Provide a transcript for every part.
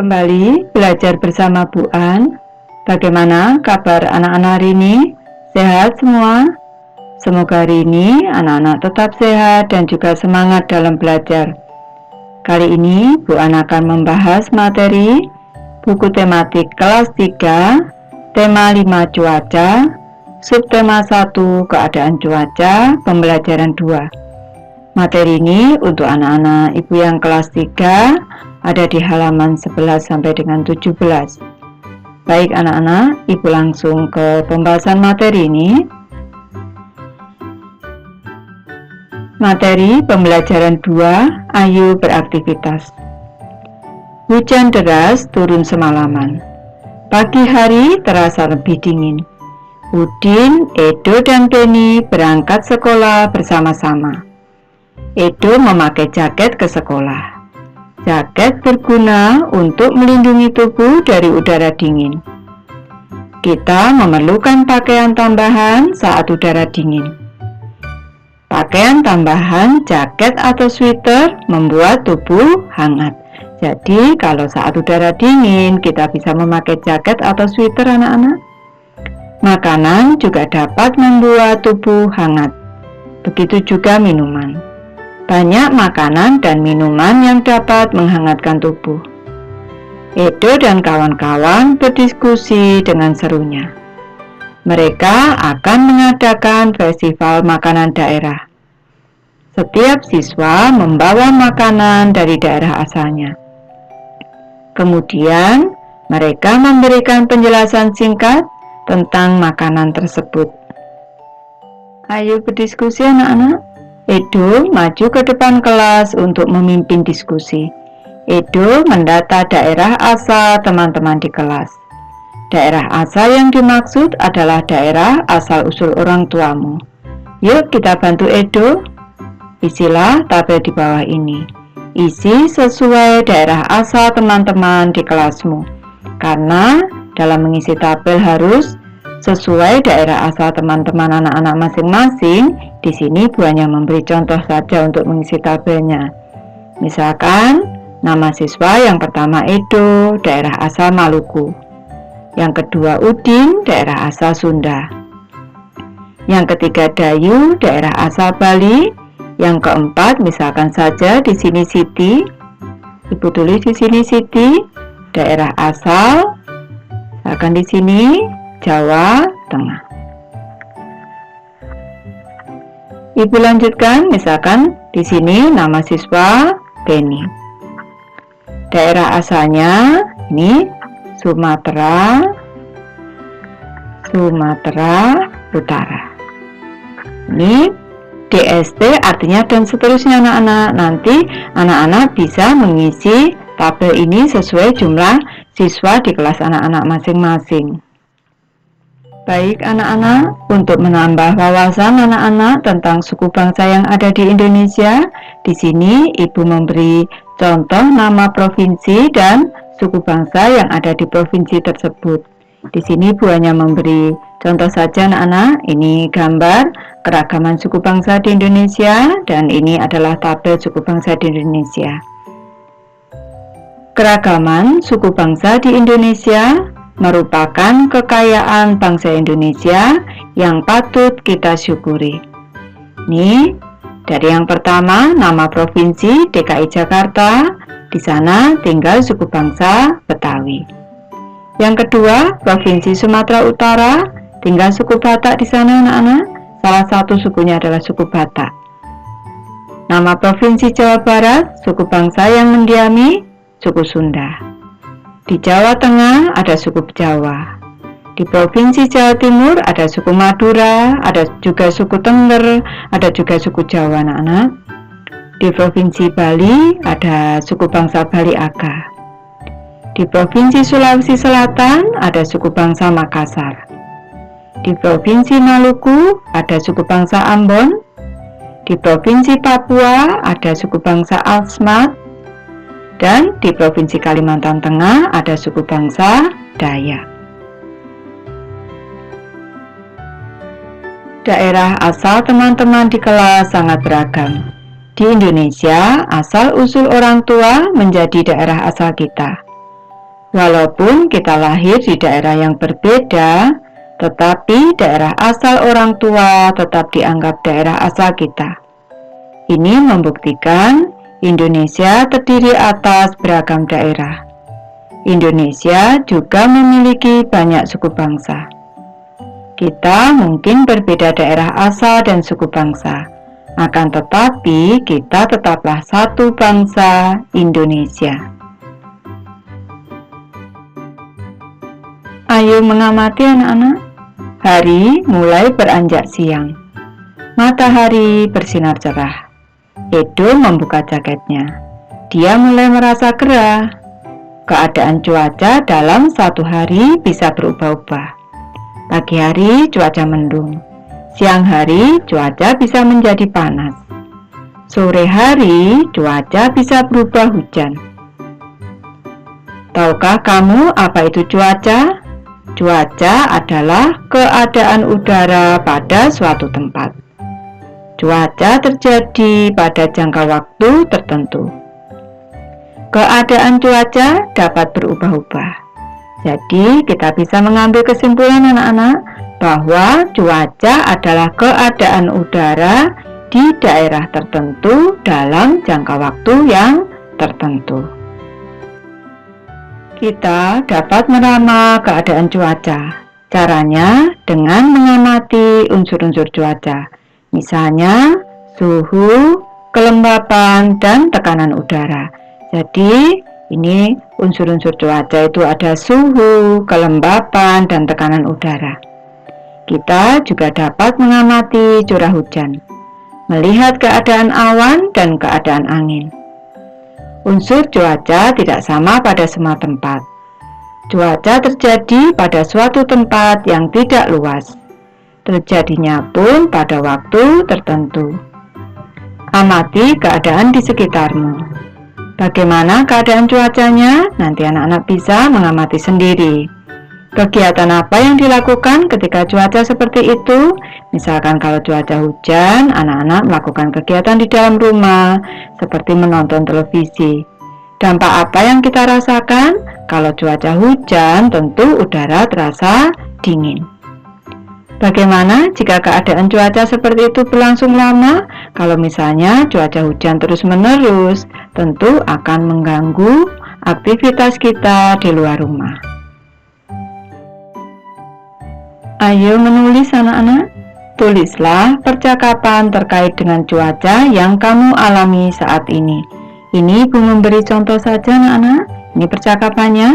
Kembali belajar bersama Bu An. Bagaimana kabar anak-anak hari ini? Sehat semua? Semoga hari ini anak-anak tetap sehat dan juga semangat dalam belajar. Kali ini Bu An akan membahas materi buku tematik kelas 3, tema 5 cuaca, subtema 1 keadaan cuaca, pembelajaran 2. Materi ini untuk anak-anak ibu yang kelas 3 ada di halaman 11 sampai dengan 17. Baik anak-anak, ibu langsung ke pembahasan materi ini. Materi pembelajaran 2, ayo beraktivitas. Hujan deras turun semalaman. Pagi hari terasa lebih dingin. Udin, Edo, dan Benny berangkat sekolah bersama-sama. Edo memakai jaket ke sekolah. Jaket berguna untuk melindungi tubuh dari udara dingin. Kita memerlukan pakaian tambahan saat udara dingin. Pakaian tambahan, jaket atau sweater membuat tubuh hangat. Jadi, kalau saat udara dingin, kita bisa memakai jaket atau sweater anak-anak. Makanan juga dapat membuat tubuh hangat. Begitu juga minuman. Banyak makanan dan minuman yang dapat menghangatkan tubuh. Edo dan kawan-kawan berdiskusi dengan serunya. Mereka akan mengadakan festival makanan daerah. Setiap siswa membawa makanan dari daerah asalnya. Kemudian, mereka memberikan penjelasan singkat tentang makanan tersebut. Ayo berdiskusi anak-anak. Edo maju ke depan kelas untuk memimpin diskusi. Edo mendata daerah asal teman-teman di kelas. Daerah asal yang dimaksud adalah daerah asal-usul orang tuamu. Yuk kita bantu Edo. Isilah tabel di bawah ini. Isi sesuai daerah asal teman-teman di kelasmu. Karena dalam mengisi tabel harus sesuai daerah asal teman-teman anak-anak masing-masing. Di sini Bu hanya memberi contoh saja untuk mengisi tabelnya. Misalkan, nama siswa yang pertama Edo, daerah asal Maluku. Yang kedua Udin, daerah asal Sunda. Yang ketiga Dayu, daerah asal Bali. Yang keempat, misalkan saja di sini Siti. Ibu tulis di sini Siti, daerah asal. Misalkan di sini Jawa Tengah. Ibu lanjutkan, misalkan di sini nama siswa Benny. Daerah asalnya ini Sumatera Utara. Ini DST artinya dan seterusnya anak-anak. Nanti anak-anak bisa mengisi tabel ini sesuai jumlah siswa di kelas anak-anak masing-masing. Baik anak-anak, untuk menambah wawasan anak-anak tentang suku bangsa yang ada di Indonesia, di sini Ibu memberi contoh nama provinsi dan suku bangsa yang ada di provinsi tersebut. Di sini Bu hanya memberi contoh saja anak-anak. Ini gambar keragaman suku bangsa di Indonesia dan ini adalah tabel suku bangsa di Indonesia. Keragaman suku bangsa di Indonesia merupakan kekayaan bangsa Indonesia yang patut kita syukuri. Ini dari yang pertama nama provinsi DKI Jakarta, di sana tinggal suku bangsa Betawi. Yang kedua provinsi Sumatera Utara, tinggal suku Batak di sana anak-anak. Salah satu sukunya adalah suku Batak. Nama provinsi Jawa Barat, suku bangsa yang mendiami suku Sunda. Di Jawa Tengah ada suku Jawa. Di Provinsi Jawa Timur ada suku Madura, ada juga suku Tengger, ada juga suku Jawa anak-anak. Di Provinsi Bali ada suku bangsa Bali Aga. Di Provinsi Sulawesi Selatan ada suku bangsa Makassar. Di Provinsi Maluku ada suku bangsa Ambon. Di Provinsi Papua ada suku bangsa Asmat. Dan di Provinsi Kalimantan Tengah ada suku bangsa Dayak. Daerah asal teman-teman di kelas sangat beragam. Di Indonesia, asal-usul orang tua menjadi daerah asal kita. Walaupun kita lahir di daerah yang berbeda, tetapi daerah asal orang tua tetap dianggap daerah asal kita. Ini membuktikan Indonesia terdiri atas beragam daerah. Indonesia juga memiliki banyak suku bangsa. Kita mungkin berbeda daerah asal dan suku bangsa, akan tetapi kita tetaplah satu bangsa, Indonesia. Ayo mengamati anak-anak. Hari mulai beranjak siang. Matahari bersinar cerah. Edo membuka jaketnya. Dia mulai merasa gerah. Keadaan cuaca dalam satu hari bisa berubah-ubah. Pagi hari cuaca mendung. Siang hari cuaca bisa menjadi panas. Sore hari cuaca bisa berubah hujan. Tahukah kamu apa itu cuaca? Cuaca adalah keadaan udara pada suatu tempat. Cuaca terjadi pada jangka waktu tertentu. Keadaan cuaca dapat berubah-ubah. Jadi, kita bisa mengambil kesimpulan anak-anak bahwa cuaca adalah keadaan udara di daerah tertentu dalam jangka waktu yang tertentu. Kita dapat meramal keadaan cuaca. Caranya dengan mengamati unsur-unsur cuaca. Misalnya suhu, kelembapan, dan tekanan udara. Jadi ini unsur-unsur cuaca itu ada suhu, kelembapan, dan tekanan udara. Kita juga dapat mengamati curah hujan, melihat keadaan awan dan keadaan angin. Unsur cuaca tidak sama pada semua tempat. Cuaca terjadi pada suatu tempat yang tidak luas. Terjadinya pun pada waktu tertentu. Amati keadaan di sekitarmu. Bagaimana keadaan cuacanya? Nanti anak-anak bisa mengamati sendiri. Kegiatan apa yang dilakukan ketika cuaca seperti itu? Misalkan kalau cuaca hujan, anak-anak melakukan kegiatan di dalam rumah, seperti menonton televisi. Dampak apa yang kita rasakan? Kalau cuaca hujan, tentu udara terasa dingin. Bagaimana jika keadaan cuaca seperti itu berlangsung lama? Kalau misalnya cuaca hujan terus-menerus, tentu akan mengganggu aktivitas kita di luar rumah. Ayo menulis anak-anak. Tulislah percakapan terkait dengan cuaca yang kamu alami saat ini. Ini Ibu memberi contoh saja anak-anak. Ini percakapannya.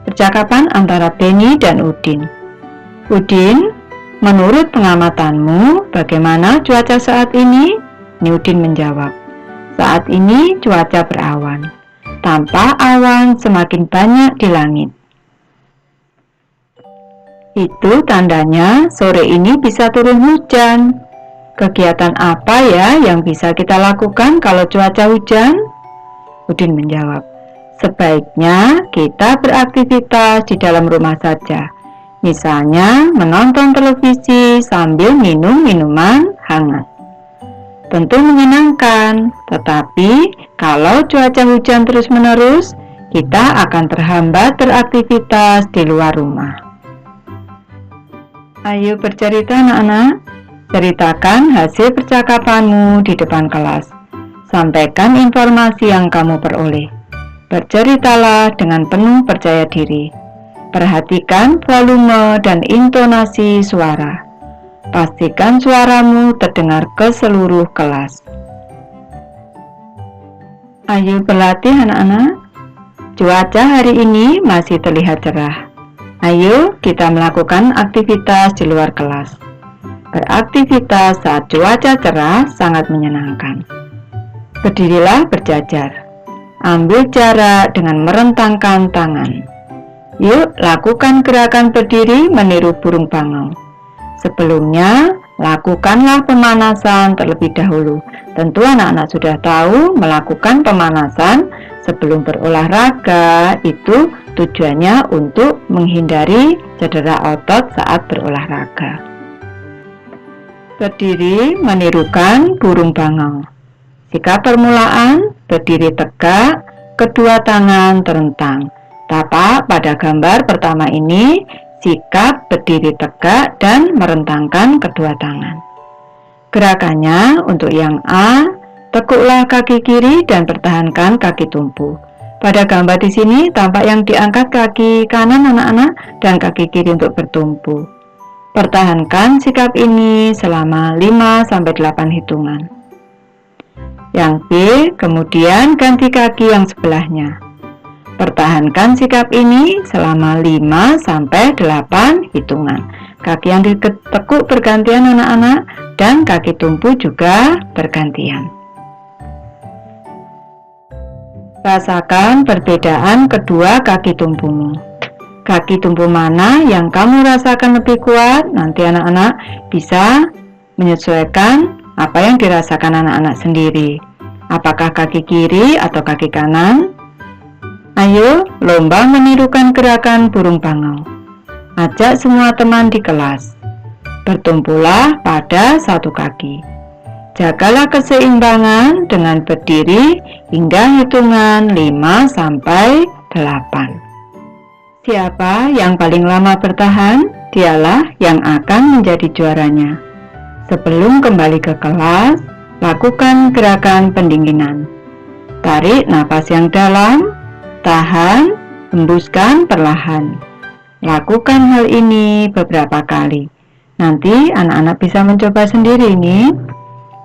Percakapan antara Benny dan Udin. Udin, menurut pengamatanmu, bagaimana cuaca saat ini? Udin menjawab, saat ini cuaca berawan. Tampak awan semakin banyak di langit. Itu tandanya sore ini bisa turun hujan. Kegiatan apa ya yang bisa kita lakukan kalau cuaca hujan? Udin menjawab, sebaiknya kita beraktivitas di dalam rumah saja. Misalnya menonton televisi sambil minum minuman hangat. Tentu menyenangkan, tetapi kalau cuaca hujan terus-menerus, kita akan terhambat beraktivitas di luar rumah. Ayo bercerita anak-anak. Ceritakan hasil percakapanmu di depan kelas. Sampaikan informasi yang kamu peroleh. Berceritalah dengan penuh percaya diri. Perhatikan volume dan intonasi suara. Pastikan suaramu terdengar ke seluruh kelas. Ayo berlatih anak-anak. Cuaca hari ini masih terlihat cerah. Ayo kita melakukan aktivitas di luar kelas. Beraktivitas saat cuaca cerah sangat menyenangkan. Berdirilah berjajar. Ambil jarak dengan merentangkan tangan. Yuk lakukan gerakan berdiri meniru burung bangau. Sebelumnya, lakukanlah pemanasan terlebih dahulu. Tentu anak-anak sudah tahu melakukan pemanasan sebelum berolahraga itu tujuannya untuk menghindari cedera otot saat berolahraga. Berdiri menirukan burung bangau. Sikap permulaan, berdiri tegak, kedua tangan terentang. Tapak pada gambar pertama ini sikap berdiri tegak dan merentangkan kedua tangan. Gerakannya untuk yang A, tekuklah kaki kiri dan pertahankan kaki tumpu. Pada gambar di sini tampak yang diangkat kaki kanan anak-anak dan kaki kiri untuk bertumpu. Pertahankan sikap ini selama 5-8 hitungan. Yang B, kemudian ganti kaki yang sebelahnya. Pertahankan sikap ini selama 5-8 hitungan. Kaki yang ditekuk bergantian anak-anak dan kaki tumpu juga bergantian. Rasakan perbedaan kedua kaki tumpumu. Kaki tumpu mana yang kamu rasakan lebih kuat? Nanti anak-anak bisa menyesuaikan apa yang dirasakan anak-anak sendiri. Apakah kaki kiri atau kaki kanan? Ayo, lomba menirukan gerakan burung bangau. Ajak semua teman di kelas. Bertumpulah pada satu kaki. Jagalah keseimbangan dengan berdiri hingga hitungan 5-8. Siapa yang paling lama bertahan, dialah yang akan menjadi juaranya. Sebelum kembali ke kelas, lakukan gerakan pendinginan. Tarik napas yang dalam, tahan, hembuskan perlahan. Lakukan hal ini beberapa kali. Nanti anak-anak bisa mencoba sendiri nih.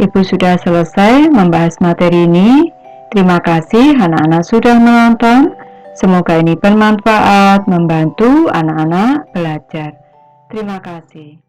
Ibu sudah selesai membahas materi ini. Terima kasih anak-anak sudah menonton. Semoga ini bermanfaat membantu anak-anak belajar. Terima kasih.